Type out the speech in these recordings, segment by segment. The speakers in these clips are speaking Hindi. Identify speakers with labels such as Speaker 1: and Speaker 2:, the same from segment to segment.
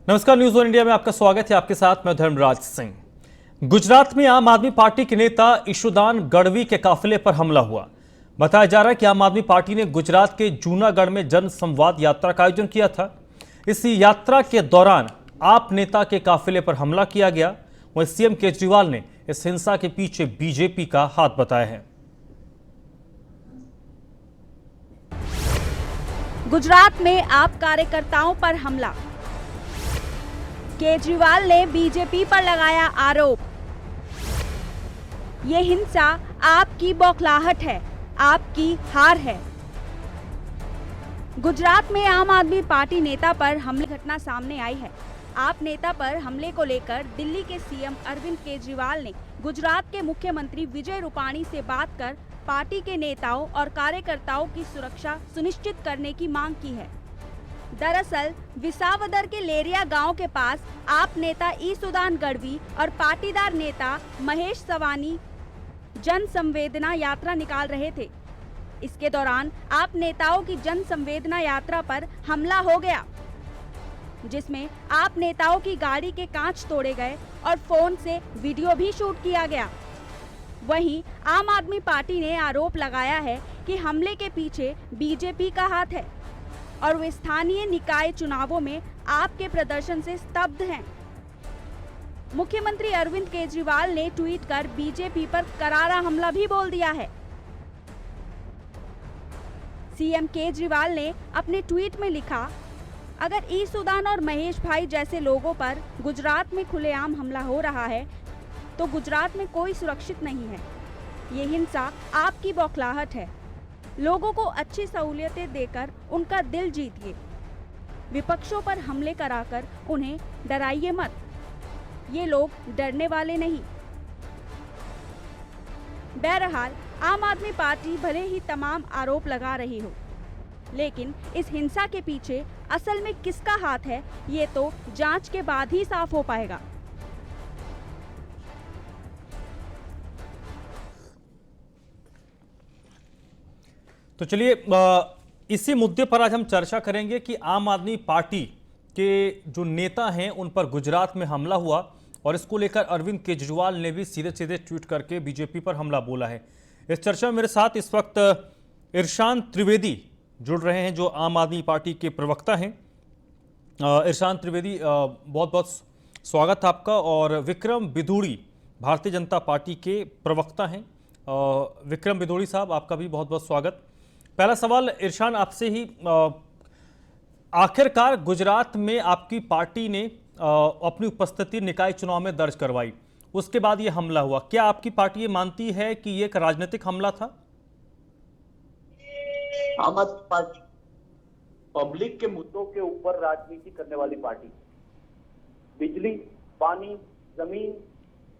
Speaker 1: नमस्कार, न्यूज़ वन इंडिया में आपका स्वागत है। आपके साथ मैं धर्मराज सिंह। गुजरात में आम आदमी पार्टी के नेता ईशुदान गढ़वी के काफिले पर हमला हुआ। बताया जा रहा है कि आम आदमी पार्टी ने गुजरात के जूनागढ़ में जन संवाद यात्रा का आयोजन किया था। इस यात्रा के दौरान आप नेता के काफिले पर हमला किया गया। वहीं सीएम केजरीवाल ने इस हिंसा के पीछे बीजेपी का हाथ बताया है।
Speaker 2: गुजरात में आप कार्यकर्ताओं पर हमला, केजरीवाल ने बीजेपी पर लगाया आरोप। ये हिंसा आपकी बौखलाहट है, आपकी हार है। गुजरात में आम आदमी पार्टी नेता पर हमले घटना सामने आई है। आप नेता पर हमले को लेकर दिल्ली के सीएम अरविंद केजरीवाल ने गुजरात के मुख्यमंत्री विजय रूपाणी से बात कर पार्टी के नेताओं और कार्यकर्ताओं की सुरक्षा सुनिश्चित करने की मांग की है। दरअसल विसावदर के लेरिया गांव के पास आप नेता ईशुदान गढ़वी और पाटीदार नेता महेश सवानी जन संवेदना यात्रा निकाल रहे थे। इसके दौरान आप नेताओं की जन संवेदना यात्रा पर हमला हो गया, जिसमें आप नेताओं की गाड़ी के कांच तोड़े गए और फोन से वीडियो भी शूट किया गया। वहीं आम आदमी पार्टी ने आरोप लगाया है कि हमले के पीछे बीजेपी का हाथ है और वे स्थानीय निकाय चुनावों में आपके प्रदर्शन से स्तब्ध हैं। मुख्यमंत्री अरविंद केजरीवाल ने ट्वीट कर बीजेपी पर करारा हमला भी बोल दिया है। सीएम केजरीवाल ने अपने ट्वीट में लिखा, अगर ईशुदान और महेश भाई जैसे लोगों पर गुजरात में खुलेआम हमला हो रहा है तो गुजरात में कोई सुरक्षित नहीं है। ये हिंसा आपकी बौखलाहट है। लोगों को अच्छी सहूलियतें देकर उनका दिल जीतिए। विपक्षों पर हमले कराकर उन्हें डराइए मत। ये लोग डरने वाले नहीं। बहरहाल आम आदमी पार्टी भले ही तमाम आरोप लगा रही हो, लेकिन इस हिंसा के पीछे असल में किसका हाथ है, ये तो जांच के बाद ही साफ हो पाएगा।
Speaker 1: तो चलिए, इसी मुद्दे पर आज हम चर्चा करेंगे कि आम आदमी पार्टी के जो नेता हैं उन पर गुजरात में हमला हुआ और इसको लेकर अरविंद केजरीवाल ने भी सीधे सीधे ट्वीट करके बीजेपी पर हमला बोला है। इस चर्चा में मेरे साथ इस वक्त इरशान त्रिवेदी जुड़ रहे हैं, जो आम आदमी पार्टी के प्रवक्ता हैं। इरशान त्रिवेदी, बहुत बहुत स्वागत आपका। और विक्रम बिधूड़ी भारतीय जनता पार्टी के प्रवक्ता हैं। विक्रम बिधूड़ी साहब, आपका भी बहुत बहुत स्वागत। पहला सवाल इरशान आपसे ही, आखिरकार गुजरात में आपकी पार्टी ने अपनी उपस्थिति निकाय चुनाव में दर्ज करवाई, उसके बाद ये हमला हुआ। क्या आपकी पार्टी ये मानती है कि ये एक राजनीतिक हमला था?
Speaker 3: आम आदमी पार्टी पब्लिक के मुद्दों के ऊपर राजनीति करने वाली पार्टी। बिजली, पानी, जमीन,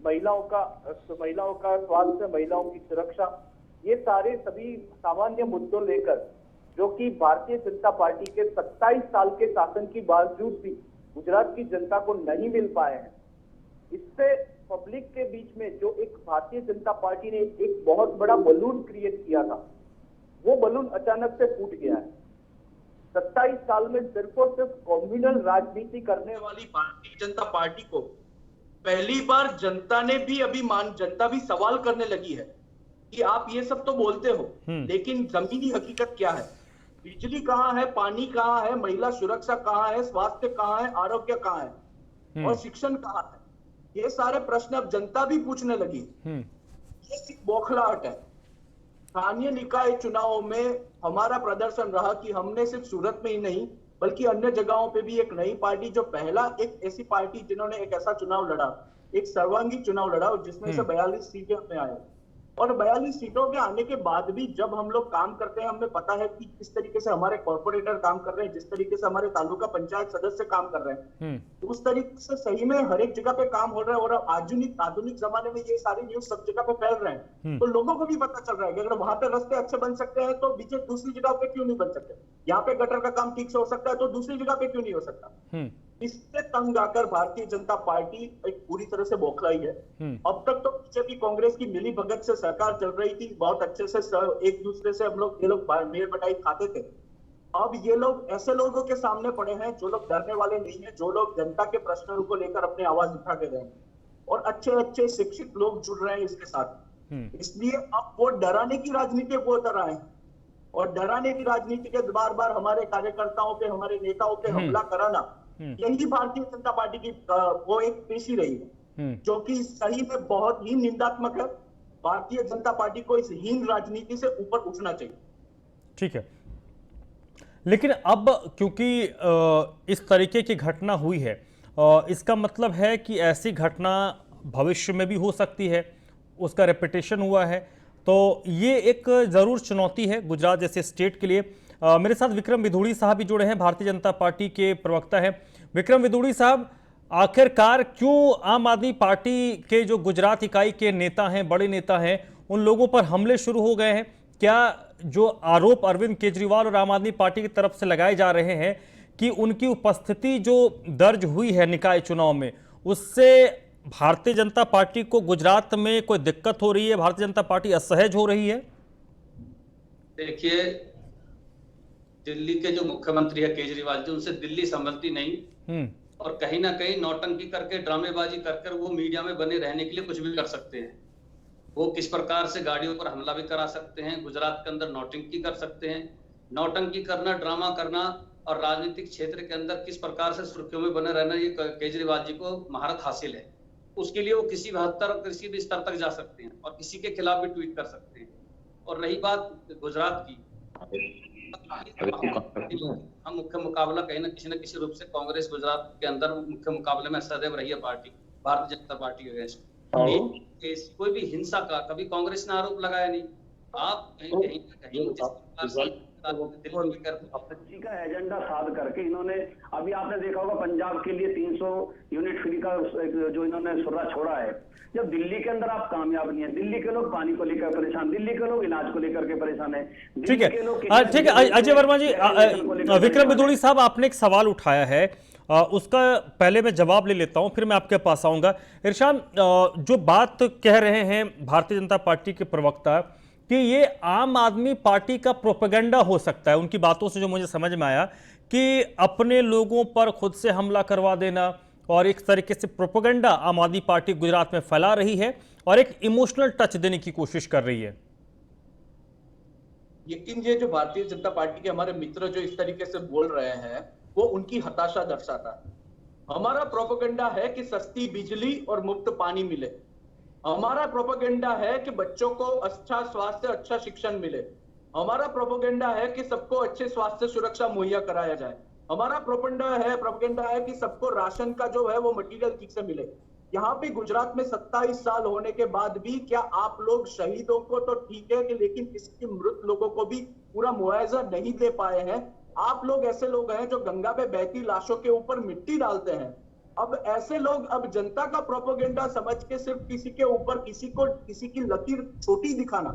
Speaker 3: महिलाओं का स्वास्थ्य, महिलाओं की सुरक्षा, ये सारे सभी सामान्य मुद्दों लेकर जो कि भारतीय जनता पार्टी के 27 साल के शासन की बावजूद भी गुजरात की जनता को नहीं मिल पाए हैं, इससे पब्लिक के बीच में जो एक भारतीय जनता पार्टी ने एक बहुत बड़ा बलून क्रिएट किया था, वो बलून अचानक से फूट गया है। 27 साल में सिर्फ और सिर्फ कम्युनल राजनीति करने वाली भारतीय जनता पार्टी को पहली बार जनता भी सवाल करने लगी है कि आप ये सब तो बोलते हो, लेकिन जमीनी हकीकत क्या है? बिजली कहाँ है, पानी कहाँ है, महिला सुरक्षा कहाँ है, स्वास्थ्य कहाँ है, आरोग्य कहाँ है और शिक्षण कहाँ है? ये सारे प्रश्न अब जनता भी पूछने लगी। ये सिर्फ बौखलाहट है। स्थानीय निकाय चुनावों में हमारा प्रदर्शन रहा कि हमने सिर्फ सूरत में ही नहीं बल्कि अन्य जगहों पे भी एक नई पार्टी, जो पहला एक ऐसी पार्टी जिन्होंने एक ऐसा चुनाव लड़ा, एक सर्वांगी चुनाव लड़ा जिसमें से 42 सीटें हमें आए। और 42 सीटों के आने के बाद भी जब हम लोग काम करते हैं, हमें पता है कि किस तरीके से हमारे कॉर्पोरेटर काम कर रहे हैं, जिस तरीके से हमारे तालुका पंचायत सदस्य काम कर रहे हैं, उस तरीके से सही में हर एक जगह पे काम हो रहा है। और आधुनिक जमाने में ये सारी न्यूज सब जगह पे फैल रहे हैं, तो लोगों को भी पता चल रहा है कि अगर वहां पे रास्ते अच्छे बन सकते हैं तो बीजेपी दूसरी जगह पे क्यों नहीं बन सकते? यहाँ पे गटर का काम ठीक से हो सकता है तो दूसरी जगह पे क्यों नहीं हो सकता? इससे तंग आकर भारतीय जनता पार्टी एक पूरी तरह से बौखलाई है। अब तक तो बीजेपी कांग्रेस की मिली भगत से सरकार चल रही थी, बहुत अच्छे से एक दूसरे से हम लोग ये लोग मेल बटाई खाते थे। अब ये लोग ऐसे लोगों के सामने पड़े हैं जो लोग डरने वाले नहीं है, जो लोग जनता के प्रश्नों को लेकर अपनी आवाज उठा के रहे हैं, और अच्छे अच्छे शिक्षित लोग जुड़ रहे हैं इसके साथ। इसलिए अब वो डराने की राजनीति को उतर आए हैं, और डराने की राजनीति के बार बार हमारे कार्यकर्ताओं पे, हमारे नेताओं पे हमला कराना, यही भारतीय जनता पार्टी की वो एक पेशी रही है, जो कि सही में बहुत ही निंदात्मक है। भारतीय जनता पार्टी को इस हीन राजनीति से ऊपर उठना चाहिए।
Speaker 1: ठीक है, लेकिन अब क्योंकि इस तरीके की घटना हुई है, इसका मतलब है कि ऐसी घटना भविष्य में भी हो सकती है, उसका रेपिटेशन हुआ है, तो ये एक ज़रूर चुनौती है गुजरात जैसे स्टेट के लिए। मेरे साथ विक्रम विधूड़ी साहब भी जुड़े हैं, भारतीय जनता पार्टी के प्रवक्ता हैं। विक्रम विधूड़ी साहब, आखिरकार क्यों आम आदमी पार्टी के जो गुजरात इकाई के नेता हैं, बड़े नेता हैं, उन लोगों पर हमले शुरू हो गए हैं? क्या जो आरोप अरविंद केजरीवाल और आम आदमी पार्टी की तरफ से लगाए जा रहे हैं कि उनकी उपस्थिति जो दर्ज हुई है निकाय चुनाव में, उससे भारतीय जनता पार्टी को गुजरात में कोई दिक्कत हो रही है, भारतीय जनता पार्टी असहज हो रही है?
Speaker 4: देखिए, दिल्ली के जो मुख्यमंत्री है केजरीवाल जी, उनसे दिल्ली संभलती नहीं, और कहीं ना कहीं नौटंकी करके, ड्रामेबाजी कर वो मीडिया में बने रहने के लिए कुछ भी कर सकते हैं। वो किस प्रकार से गाड़ियों पर हमला भी करा सकते हैं, गुजरात के अंदर नौटंकी कर सकते हैं। नौटंकी करना, ड्रामा करना और राजनीतिक क्षेत्र के अंदर किस प्रकार से सुर्खियों में बने रहना, ये केजरीवाल जी को महारत हासिल है। उसके लिए वो किसी भी हद तक, किसी भी स्तर तक जा सकते हैं और किसी के खिलाफ भी ट्वीट कर सकते हैं। और रही बात गुजरात की, हम मुख्य मुकाबला कहीं ना किसी रूप से कांग्रेस गुजरात के अंदर मुख्य मुकाबले में सदैव रही है पार्टी, भारतीय जनता पार्टी के अगेंस्ट। कोई भी हिंसा का कभी कांग्रेस ने आरोप लगाया नहीं। आप कहीं
Speaker 5: आपत्ति का एजेंडा साध करके इन्होंने, अभी आपने देखा होगा पंजाब के लिए 300 यूनिट फ्री का जो इन्होंने सुर्रा छोड़ा है। जब दिल्ली के अंदर आप कामयाब नहीं है, दिल्ली के लोग पानी को लेकर परेशान, दिल्ली के लोग इलाज को लेकर के परेशान है।
Speaker 1: ठीक है, ठीक है अजय वर्मा जी। विक्रम विधूड़ी साहब, आपने एक सवाल उठाया है, उसका पहले मैं जवाब ले लेता हूं, फिर मैं आपके पास आऊंगा। इरशान, जो बात कह रहे हैं भारतीय जनता पार्टी के प्रवक्ता कि ये आम आदमी पार्टी का प्रोपेगेंडा हो सकता है, उनकी बातों से जो मुझे समझ में आया कि अपने लोगों पर खुद से हमला करवा देना और एक तरीके से प्रोपेगेंडा आम आदमी पार्टी गुजरात में फैला रही है और एक इमोशनल टच देने की कोशिश कर रही है।
Speaker 3: लेकिन ये जो भारतीय जनता पार्टी के हमारे मित्र जो इस तरीके से बोल रहे हैं, वो उनकी हताशा दर्शाता है। हमारा प्रोपेगेंडा है कि सस्ती बिजली और मुफ्त पानी मिले। हमारा प्रोपेगेंडा है कि बच्चों को अच्छा स्वास्थ्य, अच्छा शिक्षण मिले। हमारा प्रोपेगेंडा है कि सबको अच्छे स्वास्थ्य सुरक्षा मुहैया कराया जाए। हमारा प्रोपेगेंडा है कि सबको राशन का जो है वो मटेरियल ठीक से मिले। यहाँ पे गुजरात में 27 साल होने के बाद भी क्या आप लोग शहीदों को तो ठीक है कि, लेकिन किसी मृत लोगों को भी पूरा मुआवजा नहीं दे पाए हैं। आप लोग ऐसे लोग हैं जो गंगा में बहती लाशों के ऊपर मिट्टी डालते हैं। अब ऐसे लोग अब जनता का प्रोपेगेंडा समझ के सिर्फ किसी के ऊपर किसी की लकीर छोटी दिखाना,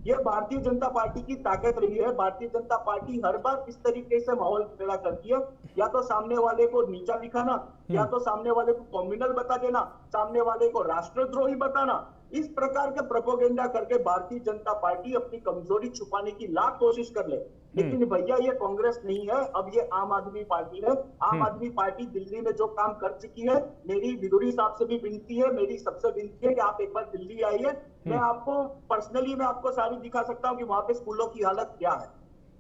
Speaker 3: यह भारतीय जनता पार्टी की ताकत रही है। भारतीय जनता पार्टी हर बार इस तरीके से माहौल पैदा करती है, या तो सामने वाले को नीचा दिखाना, या तो सामने वाले को कम्युनल बता देना, सामने वाले को राष्ट्रद्रोही बताना। इस प्रकार के प्रोपेगेंडा करके भारतीय जनता पार्टी अपनी कमजोरी छुपाने की लाख कोशिश कर ले, लेकिन भैया ये कांग्रेस नहीं है, अब ये आम आदमी पार्टी है। आम आदमी पार्टी दिल्ली में जो काम कर चुकी है, मेरी विधूड़ी साहब से भी विनती है, मेरी सबसे विनती है कि आप एक बार दिल्ली आइए। मैं आपको पर्सनली मैं आपको सारी दिखा सकता हूँ कि वहां पे स्कूलों की हालत क्या है।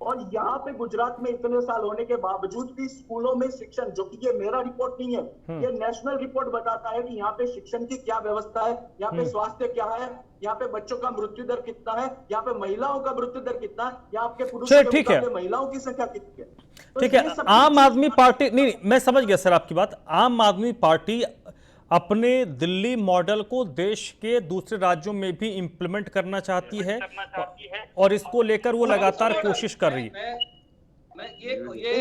Speaker 3: और यहाँ पे गुजरात में इतने साल होने के बावजूद भी स्कूलों में शिक्षण, जो कि ये मेरा रिपोर्ट नहीं है, ये नेशनल रिपोर्ट बताता है कि यहाँ पे शिक्षण की क्या व्यवस्था है, यहाँ पे स्वास्थ्य क्या है, यहाँ पे बच्चों का मृत्यु दर कितना है, यहाँ पे महिलाओं का मृत्यु दर कितना है, यहाँ पे पुरुषों के मुकाबले महिलाओं की संख्या कितनी है। तो
Speaker 1: ठीक है, आम आदमी पार्टी नहीं, मैं समझ गया सर आपकी बात। आम आदमी पार्टी अपने दिल्ली मॉडल को देश के दूसरे राज्यों में भी इंप्लीमेंट करना चाहती है और इसको लेकर वो लगातार कोशिश कर रही है।
Speaker 4: मैं ये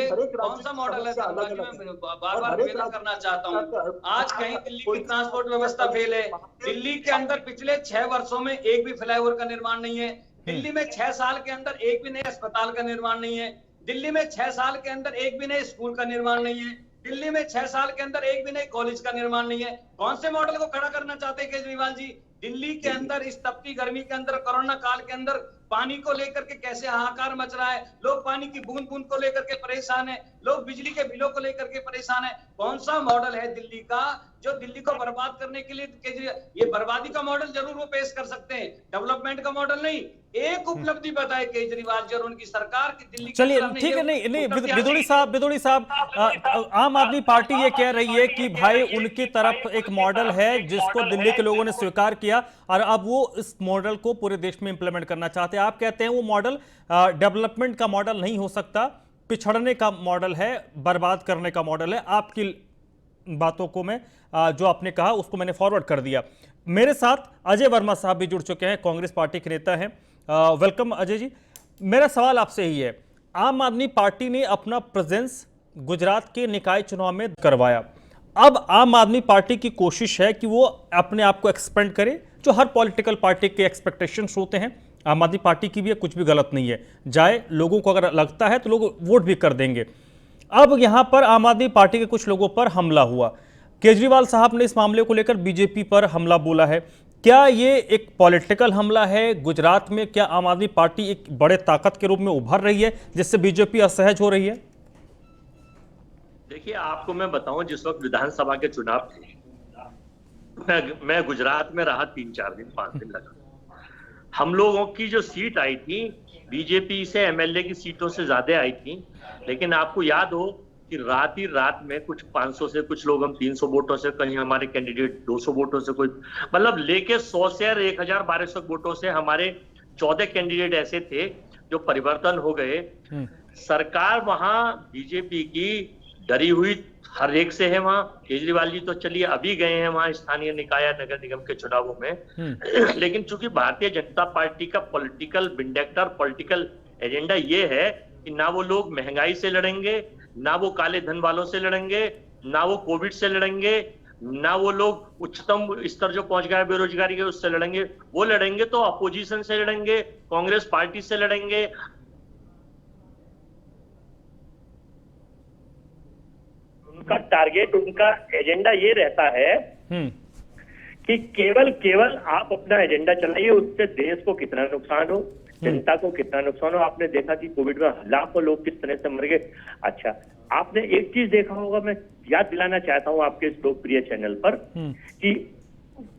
Speaker 4: कौन सा मॉडल है मैं बार-बार निवेदन करना चाहता हूँ। आज कहीं दिल्ली की ट्रांसपोर्ट व्यवस्था फेल है। दिल्ली के अंदर पिछले 6 वर्षों में एक भी फ्लाईओवर का निर्माण नहीं है। दिल्ली में 6 साल के अंदर एक भी नए अस्पताल का निर्माण नहीं है। दिल्ली में 6 साल के अंदर एक भी नए स्कूल का निर्माण नहीं है। दिल्ली में 6 साल के अंदर एक भी नए कॉलेज का निर्माण नहीं है। कौन से मॉडल को खड़ा करना चाहते हैं केजरीवाल जी? दिल्ली के अंदर इस तपती गर्मी के अंदर, कोरोना काल के अंदर पानी को लेकर के कैसे हाहाकार मच रहा है, लोग पानी की बूंद बूंद को लेकर के परेशान है, लोग बिजली के बिलों को लेकर के परेशान है। कौन सा मॉडल है दिल्ली का जो दिल्ली को बर्बाद करने के लिए केजरीवाल, ये बर्बादी का मॉडल जरूर वो पेश कर सकते हैं, डेवलपमेंट का मॉडल नहीं। एक उपलब्धि बताए केजरीवाल जी और उनकी सरकार की दिल्ली।
Speaker 1: चलिए ठीक है, नहीं बिदुड़ी साहब, आम आदमी पार्टी ये कह रही है कि भाई उनकी तरफ एक मॉडल है जिसको दिल्ली के लोगों ने स्वीकार किया और अब वो इस मॉडल को पूरे देश में इंप्लीमेंट करना चाहते हैं। आप कहते हैं वो मॉडल डेवलपमेंट का मॉडल नहीं हो सकता, पिछड़ने का मॉडल है, बर्बाद करने का मॉडल है। आपकी बातों को मैं जो आपने कहा उसको मैंने फॉरवर्ड कर दिया। मेरे साथ अजय वर्मा साहब भी जुड़ चुके हैं, कांग्रेस पार्टी के नेता हैं। वेलकम अजय जी। मेरा सवाल आपसे ही है, आम आदमी पार्टी ने अपना प्रेजेंस गुजरात के निकाय चुनाव में करवाया, अब आम आदमी पार्टी की कोशिश है कि वो अपने आप को एक्सपेंड करे, जो हर पॉलिटिकल पार्टी के एक्सपेक्टेशंस होते हैं। आम आदमी पार्टी की भी है, कुछ भी गलत नहीं है, जाए लोगों को अगर लगता है तो लोग वोट भी कर देंगे। अब यहां पर आम आदमी पार्टी के कुछ लोगों पर हमला हुआ, केजरीवाल साहब ने इस मामले को लेकर बीजेपी पर हमला बोला है। क्या ये एक पॉलिटिकल हमला है गुजरात में? क्या आम आदमी पार्टी एक बड़े ताकत के रूप में उभर रही है जिससे बीजेपी असहज हो रही है?
Speaker 6: देखिए, आपको मैं बताऊं, जिस वक्त विधानसभा के चुनाव थे, मैं गुजरात में रहा 3-4 दिन, 5 दिन लगा। हम लोगों की जो सीट आई थी बीजेपी से एमएलए की सीटों से ज्यादा आई थी, लेकिन आपको याद हो कि रात में कुछ 500 से, कुछ लोग हम 300 वोटों से, कहीं हमारे कैंडिडेट 200 वोटों से, कोई मतलब लेके 100 से 1000-1200 वोटों से हमारे 14 कैंडिडेट ऐसे थे जो परिवर्तन हो गए। सरकार वहां बीजेपी की डरी हुई हर एक से है। वहां केजरीवाल जी तो चलिए अभी गए हैं वहां स्थानीय निकाय नगर निगम के चुनावों में, लेकिन चूंकि भारतीय जनता पार्टी का पॉलिटिकल विंडेक्टर, पॉलिटिकल एजेंडा ये है कि ना वो लोग महंगाई से लड़ेंगे, ना वो काले धन वालों से लड़ेंगे, ना वो कोविड से लड़ेंगे, ना वो लोग उच्चतम स्तर जो पहुंच गया है बेरोजगारी के उससे लड़ेंगे। वो लड़ेंगे तो अपोजिशन से लड़ेंगे, कांग्रेस पार्टी से लड़ेंगे। उनका टारगेट, उनका एजेंडा ये रहता है कि केवल आप अपना एजेंडा चलाइए, उससे देश को कितना नुकसान हो, जनता को कितना नुकसान हो। आपने देखा कि कोविड में लाखों लोग किस तरह से मर गए। अच्छा, आपने एक चीज देखा होगा, मैं याद दिलाना चाहता हूं आपके इस लोकप्रिय चैनल पर, कि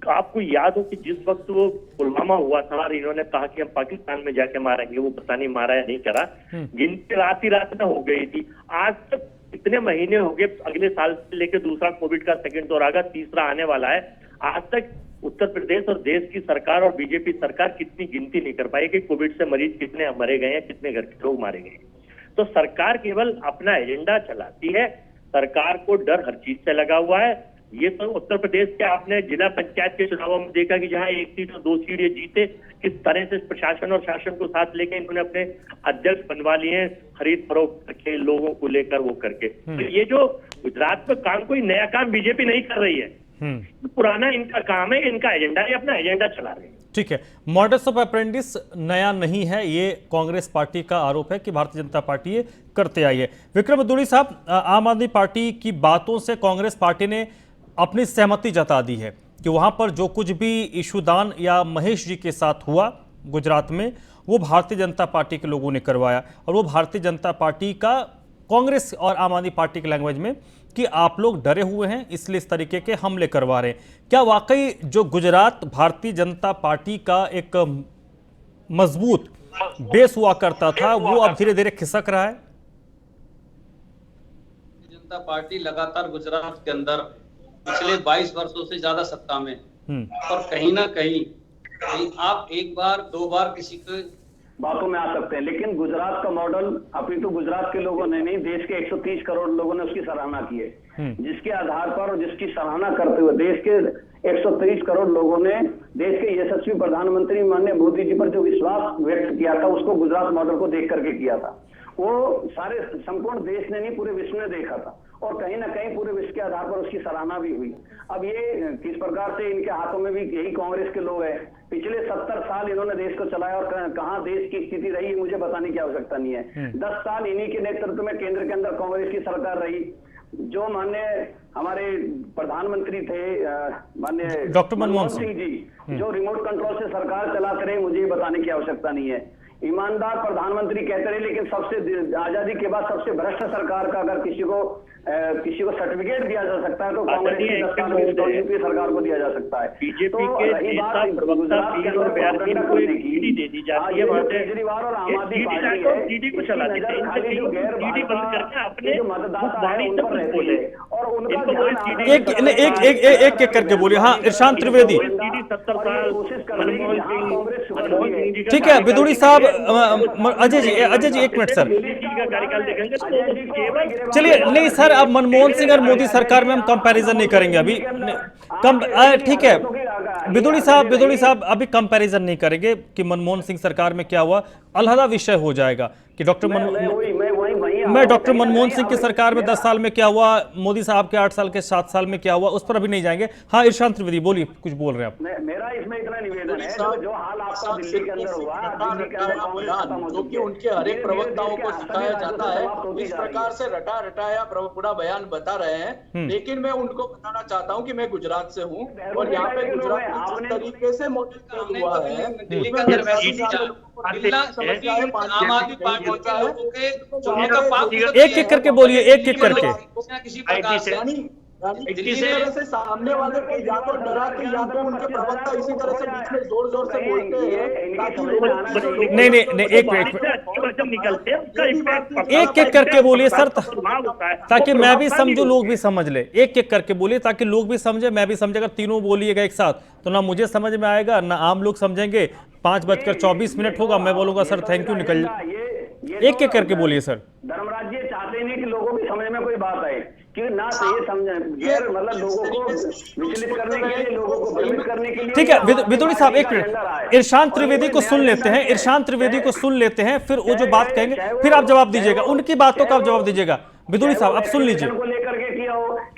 Speaker 6: आपको याद हो कि जिस वक्त वो पुलवामा हुआ था और इन्होंने कहा कि हम पाकिस्तान में जाके मारेंगे, वो पता नहीं मारा या नहीं करा, गिनती रात ही रात में हो गई थी। आज तक कितने महीने हो गए, अगले साल से लेकर दूसरा कोविड का सेकंड दौर आएगा, तीसरा आने वाला है। आज तक उत्तर प्रदेश और देश की सरकार और बीजेपी सरकार कितनी गिनती नहीं कर पाई कि कोविड से मरीज कितने मरे गए हैं, कितने घर के लोग मारे गए हैं। तो सरकार केवल अपना एजेंडा चलाती है, सरकार को डर हर चीज से लगा हुआ है। ये तो उत्तर प्रदेश के आपने जिला पंचायत के चुनावों में देखा कि जहां 1 सीट और 2 सीट ये जीते, किस तरह से प्रशासन और शासन को साथ लेकर इन्होंने अपने अध्यक्ष बनवा लिए, खरीद फरोख्त करके, लोगों को लेकर वो करके। तो ये जो गुजरात में काम, कोई नया काम बीजेपी नहीं कर रही है, पुराना इनका काम है, इनका एजेंडा है, अपना एजेंडा चला रहे हैं।
Speaker 1: ठीक है, मॉडस ऑफ अप्रेंटिस नया नहीं है, ये कांग्रेस पार्टी का आरोप है कि भारतीय जनता पार्टी ये करते आई है। विक्रम बिदुड़ी साहब, आम आदमी पार्टी की बातों से कांग्रेस पार्टी ने अपनी सहमति जता दी है कि वहां पर जो कुछ भी इशूदान या महेश जी के साथ हुआ गुजरात में, वो भारतीय जनता पार्टी के लोगों ने करवाया, और वो भारतीय जनता पार्टी का, कांग्रेस और आम आदमी पार्टी की लैंग्वेज में, कि आप लोग डरे हुए हैं इसलिए इस तरीके के हमले करवा रहे हैं। क्या वाकई जो गुजरात भारतीय जनता पार्टी का एक मजबूत बेस हुआ करता था, वो अब धीरे धीरे खिसक रहा है?
Speaker 4: जनता पार्टी लगातार गुजरात के अंदर पिछले 22 वर्षों से ज्यादा सत्ता में, और कहीं ना कहीं आप एक बार 2 बार किसी को
Speaker 5: बातों में आ सकते हैं, लेकिन गुजरात का मॉडल अभी तो गुजरात के लोगों ने नहीं, देश के 130 करोड़ लोगों ने उसकी सराहना की है, जिसके आधार पर और जिसकी सराहना करते हुए देश के 130 करोड़ लोगों ने देश के यशस्वी प्रधानमंत्री माननीय मोदी जी पर जो विश्वास व्यक्त किया था, उसको गुजरात मॉडल को देख करके किया था। वो सारे संपूर्ण देश ने नहीं, पूरे विश्व ने देखा था, और कहीं ना कहीं पूरे विश्व के आधार पर उसकी सराहना भी हुई। अब ये किस प्रकार से इनके हाथों में भी यही कांग्रेस के लोग हैं, पिछले 70 साल इन्होंने देश को चलाया, और कहां देश की स्थिति रही मुझे बताने की आवश्यकता नहीं है। 10 साल इन्हीं के नेतृत्व में केंद्र के अंदर कांग्रेस की सरकार रही। जो माननीय हमारे प्रधानमंत्री थे, माननीय
Speaker 1: डॉक्टर मनमोहन
Speaker 5: सिंह जी, जो रिमोट कंट्रोल से सरकार चलाते रहे, मुझे बताने की आवश्यकता नहीं है। ईमानदार प्रधानमंत्री कहते रहे, लेकिन सबसे आजादी के बाद सबसे भ्रष्ट सरकार का अगर किसी को सर्टिफिकेट दिया जा सकता है तो कांग्रेस की यूपी सरकार को दिया जा सकता है।
Speaker 6: बीजेपी के नेता प्रवक्ता ईडी दे दी जाती है,
Speaker 5: केजरीवाल और आम आदमी पार्टी है,
Speaker 6: ईडी को चला देते हैं, ईडी बंद करके अपने वाणी से कुछ बोले और उनका
Speaker 1: एक एक करके बोलिए। हाँ, इरशान त्रिवेदी।
Speaker 6: 70 साल मनमोहन सिंह,
Speaker 1: ठीक है विदुड़ी साहब, अजय जी एक मिनट सर,
Speaker 6: का कार्यकाल देखेंगे तो केवल
Speaker 1: चलिए। नहीं सर, अब मनमोहन सिंह और मोदी सरकार में हम कंपैरिजन नहीं करेंगे अभी, ठीक है विदुड़ी साहब अभी कंपैरिजन नहीं करेंगे कि मनमोहन सिंह सरकार में क्या हुआ, अलहदा विषय हो जाएगा कि मैं डॉक्टर मनमोहन सिंह की सरकार में 10 साल में क्या हुआ, मोदी साहब के 8 साल के 7 साल में क्या हुआ, उस पर अभी नहीं जाएंगे। हाँ इरशान त्रिवेदी बोलिए, कुछ बोल रहे हैं आप।
Speaker 5: मेरा इसमें इतना निवेदन है, जो हाल आपका दिल्ली के अंदर हुआ,
Speaker 3: क्योंकि उनके हर एक प्रवक्ताओं को सिखाया जाता है, इस प्रकार से रटा रटाया पूरा बयान बता रहे हैं। लेकिन मैं उनको बताना चाहता हूँ कि मैं गुजरात से हूँ और यहाँ पे गुजरात में जिस तरीके से मॉडल हुआ है,
Speaker 4: दिल्ली का अंदर आम आदमी पार्टी के लोगों के चुनाव का पाप
Speaker 1: एक एक करके बोलिए, एक एक करके।
Speaker 4: किसी प्रकार से
Speaker 3: इसी तरह से सामने वाले को या तो डरा के या तो उनके प्रवक्ता इसी तरह से बीच में जोर जोर से बोलते हैं ताकि
Speaker 1: नहीं एक मिनट, एक एक करके बोलिए सर, ताकि मैं भी समझूं, लोग भी समझ ले। एक एक करके बोलिए ताकि लोग भी समझे, मैं भी समझे। अगर तीनों बोलिएगा एक साथ तो ना मुझे समझ में आएगा ना आम लोग समझेंगे। 5:24 होगा, मैं बोलूंगा सर थैंक यू, निकल। एक एक करके बोलिए सर।
Speaker 5: धर्मराज्य चाहते नहीं कि लोगों की समझ में कोई बात आए, कि ना तो ये समझे मतलब लोगों को विचलित करने के लिए, लोगों को भ्रमित करने के लिए।
Speaker 1: ठीक है विदुड़ी साहब एक मिनट, इरशान त्रिवेदी को सुन लेते हैं, इरशान त्रिवेदी को सुन लेते हैं, फिर वो जो बात कहेंगे फिर आप जवाब दीजिएगा, उनकी बातों का आप जवाब दीजिएगा। विदुड़ी साहब आप सुन लीजिए।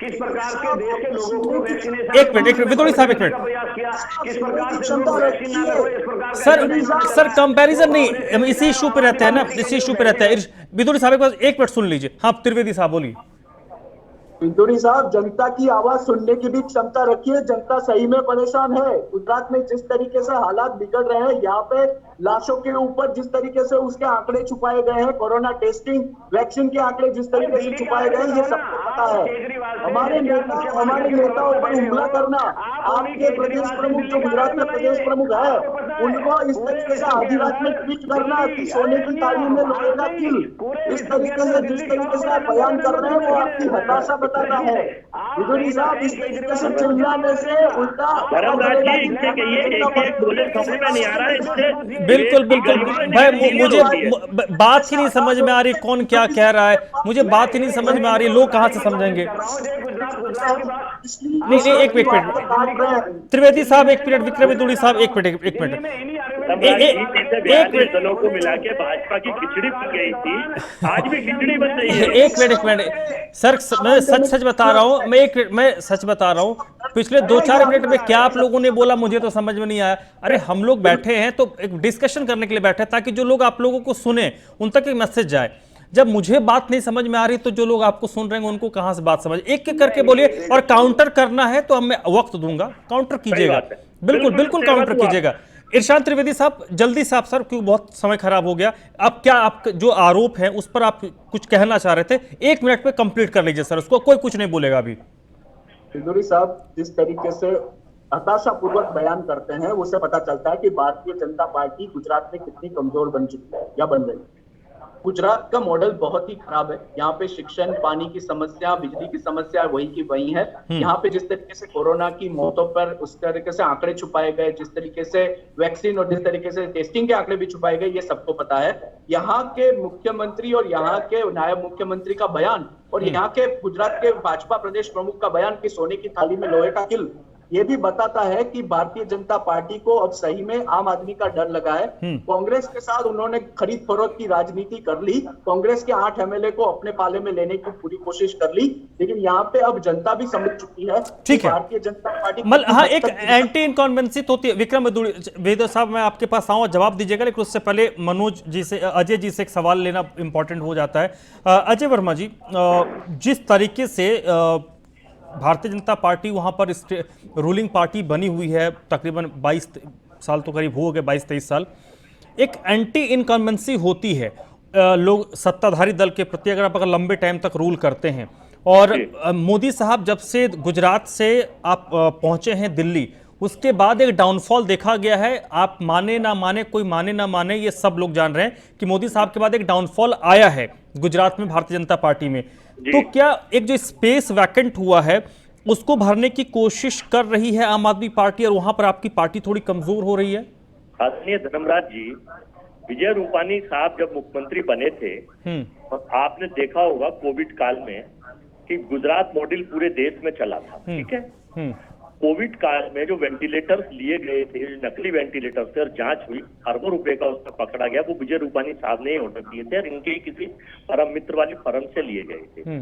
Speaker 5: किस प्रकार के देश के लोगों को वैक्सीनेशन,
Speaker 1: एक मिनट विदुड़ी साहब एक मिनट
Speaker 5: किस प्रकार से
Speaker 1: सर कंपैरिजन नहीं, हम इसी इशू पे रहते हैं ना, इसी इशू पे रहते हैं। विदुड़ी साहब एक मिनट सुन लीजिए। हाँ त्रिवेदी साहब बोलिए।
Speaker 3: विदुड़ी साहब, जनता की आवाज सुनने की भी क्षमता रखिए। जनता सही में परेशान है। गुजरात में जिस तरीके से हालात बिगड़ रहे हैं, यहाँ पे लाशों के ऊपर जिस तरीके से उसके आंकड़े छुपाए गए हैं, कोरोना टेस्टिंग वैक्सीन के आंकड़े जिस तरीके से छुपाए गए हैं, ये सबको पता है। हमारे नेताओं पर हमला करना, आपके प्रदेश प्रमुख जो गुजरात में प्रदेश प्रमुख है, उनको इस तरीके से आधी रात में ट्वीट करना कि सोने की थाली में लोहे का तिल, इस तरीके से जिस तरीके से आप बयान कर रहे हैं वो आपकी हताशा बताता है। विदुड़ी साहब, इस तरीके से चिल्लाने से उल्टा
Speaker 1: बिल्कुल भाई, मुझे बात ही नहीं समझ में आ रही कौन क्या कह रहा है, मुझे बात ही नहीं समझ में आ रही, लोग कहां से समझेंगे। नहीं एक मिनट त्रिवेदी साहब, एक मिनट विक्रम विदुड़ी साहब, एक मिनट
Speaker 6: दलों को मिला के भाजपा की खिचड़ी बन गई थी, आज भी खिचड़ी बन रही है।
Speaker 1: एक मिनट सर, मैं सच बता रहा हूँ, मैं सच बता रहा हूँ। पिछले 2-4 मिनट में क्या आप लोगों ने बोला मुझे तो समझ में नहीं आया। अरे हम लोग बैठे हैं तो एक डिस्कशन करने के लिए बैठे, ताकि जो लोग आप लोगों को सुने उन तक एक मैसेज जाए। जब मुझे बात नहीं समझ में आ रही तो जो लोग आपको सुन रहे हैं उनको कहां से बात समझ। एक एक करके बोलिए, और काउंटर करना है तो मैं वक्त दूंगा, काउंटर कीजिएगा, बिल्कुल काउंटर कीजिएगा। इरशान त्रिवेदी साहब जल्दी से आप सर, क्योंकि बहुत समय खराब हो गया। अब क्या आप जो आरोप है उस पर आप कुछ कहना चाह रहे थे, 1 मिनट में कंप्लीट कर लीजिए सर, उसको कोई कुछ नहीं बोलेगा अभी।
Speaker 3: विदुड़ी साहब, जिस तरीके से हताशापूर्वक बयान करते हैं उससे पता चलता है कि भारतीय जनता पार्टी गुजरात में कितनी कमजोर बन चुकी है या बन रही है। गुजरात का मॉडल बहुत ही खराब है। यहाँ पे शिक्षण, पानी की समस्या, बिजली की समस्या वही की वही है। यहाँ पे जिस तरीके से कोरोना की मौतों पर उस तरीके से आंकड़े छुपाए गए, जिस तरीके से वैक्सीन और जिस तरीके से टेस्टिंग के आंकड़े भी छुपाए गए, ये सबको पता है। यहाँ के मुख्यमंत्री और यहाँ के नायब मुख्यमंत्री का बयान और यहाँ के गुजरात के भाजपा प्रदेश प्रमुख का बयान कि सोने की थाली में लोहे का तिल, ये भी बताता है कि भारतीय जनता पार्टी को अब सही में आम आदमी का डर लगा है। कांग्रेस के साथ उन्होंने खरीद फरोख्त की राजनीति कर ली, कांग्रेस के 8 एमएलए को अपने पाले में लेने की पूरी कोशिश कर ली, लेकिन यहाँ पे अब जनता भी समझ चुकी है।
Speaker 1: ठीक है,
Speaker 3: भारतीय जनता पार्टी
Speaker 1: हाँ, एक एंटी इनकॉन्वेंसी होती है। विक्रम वेद साहब, मैं आपके पास आऊँ, जवाब दीजिएगा, लेकिन उससे पहले मनोज जी से, अजय जी से एक सवाल लेना इंपॉर्टेंट हो जाता है। अजय वर्मा जी, जिस तरीके से भारतीय जनता पार्टी वहां पर रूलिंग पार्टी बनी हुई है, तकरीबन 22 साल तो करीब हो गए, 22-23 साल। एक एंटी इनकम्बेंसी होती है लोग सत्ताधारी दल के प्रति, अगर लंबे टाइम तक रूल करते हैं। और मोदी साहब जब से गुजरात से आप पहुंचे हैं दिल्ली, उसके बाद एक डाउनफॉल देखा गया है। आप माने ना माने, कोई माने ना माने, ये सब लोग जान रहे हैं कि मोदी साहब के बाद एक डाउनफॉल आया है गुजरात में भारतीय जनता पार्टी में। तो क्या एक जो स्पेस वैकेंट हुआ है उसको भरने की कोशिश कर रही है आम आदमी पार्टी, और वहां पर आपकी पार्टी थोड़ी कमजोर हो रही है?
Speaker 6: आदरणीय धर्मराज जी, विजय रूपाणी साहब जब मुख्यमंत्री बने थे, और आपने देखा होगा कोविड काल में कि गुजरात मॉडल पूरे देश में चला था, ठीक है। कोविड काल में जो वेंटिलेटर्स लिए गए थे, नकली वेंटिलेटर्स थे, और जांच हुई, अरबों रुपए का उसमें पकड़ा गया, वो विजय रूपाणी साहब ने ऑर्डर किए थे और इनके किसी परम मित्र वाली फर्म से लिए गए थे।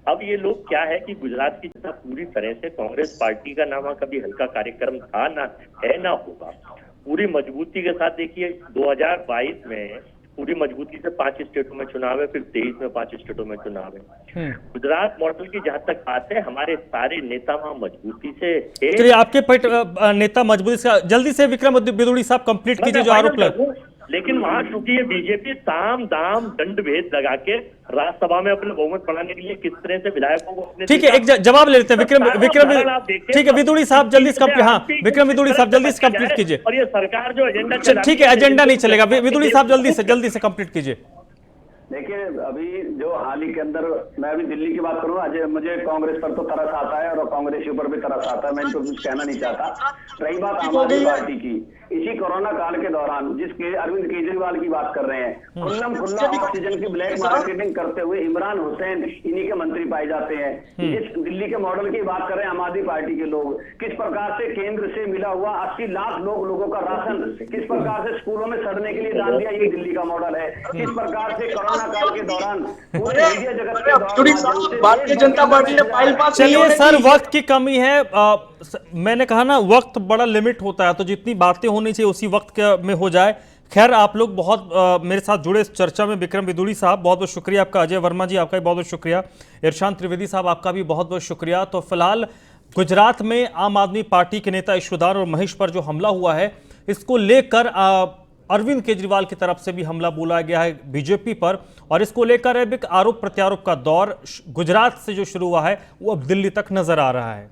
Speaker 6: अब ये लोग क्या है कि गुजरात की जनता पूरी तरह से, कांग्रेस पार्टी का नाम कभी हल्का कार्यक्रम था ना है ना होगा, पूरी मजबूती के साथ देखिए 2022 में पूरी मजबूती से 5 स्टेटों में चुनाव है, फिर 23 में 5 स्टेटों में चुनाव है। गुजरात मॉडल की जहां तक बात है, हमारे सारे नेता वहां मजबूती से
Speaker 1: चलिए, आपके नेता मजबूती से, जल्दी से विक्रम बिदुड़ी साहब कंप्लीट कीजिए जो आरोप लगे।
Speaker 6: लेकिन वहां चूंकि ये बीजेपी साम दाम दंड भेद लगा के राज्यसभा में अपने बहुमत बनाने के लिए किस तरह से विधायकों को अपने, ठीक है,
Speaker 1: एक जवाब ले लेते हैं विक्रम ठीक है विदुड़ी साहब जल्दी से विक्रम विदुड़ी साहब जल्दी से कंप्लीट कीजिए।
Speaker 6: और ये सरकार जो एजेंडा,
Speaker 1: ठीक है, एजेंडा नहीं चलेगा, विदुड़ी साहब जल्दी से कंप्लीट कीजिए।
Speaker 5: देखिए, अभी जो हाल ही के अंदर, मैं अभी दिल्ली की बात करूँ, आज मुझे कांग्रेस पर तो तरस आता है और कांग्रेसियों पर भी तरस आता है, मैं इनको कुछ कहना नहीं चाहता। रही बात आम आदमी पार्टी की, इसी कोरोना काल के दौरान जिसके अरविंद केजरीवाल की बात कर रहे हैं, खुल्लम खुल्ला ऑक्सीजन की ब्लैक मार्केटिंग करते हुए इमरान हुसैन इन्हीं के मंत्री पाए जाते हैं। जिस दिल्ली के मॉडल की बात कर रहे हैं आम आदमी पार्टी के लोग, किस प्रकार से केंद्र से मिला हुआ 80 लाख लोगों का राशन किस प्रकार से स्कूलों में सड़ने के लिए डाल दिया, ये दिल्ली का मॉडल है। किस प्रकार से कोरोना काल के दौरान पूरे मीडिया जगत के दौरान
Speaker 7: भारतीय जनता पार्टी ने फाइल पास।
Speaker 1: चलिए सर, वक्त की कमी है, मैंने कहा ना वक्त बड़ा लिमिट होता है, तो जितनी बातें होनी चाहिए उसी वक्त में हो जाए। खैर, आप लोग बहुत मेरे साथ जुड़े इस चर्चा में। विक्रम बिदुड़ी साहब बहुत बहुत शुक्रिया आपका, अजय वर्मा जी आपका भी बहुत बहुत शुक्रिया, इरशान त्रिवेदी साहब आपका भी बहुत बहुत शुक्रिया। तो फिलहाल गुजरात में आम आदमी पार्टी के नेता ईश्वरदान और महेश पर जो हमला हुआ है, इसको लेकर अरविंद केजरीवाल की तरफ से भी हमला बोला गया है बीजेपी पर, और इसको लेकर अब एक आरोप प्रत्यारोप का दौर गुजरात से जो शुरू हुआ है वो अब दिल्ली तक नजर आ रहा है।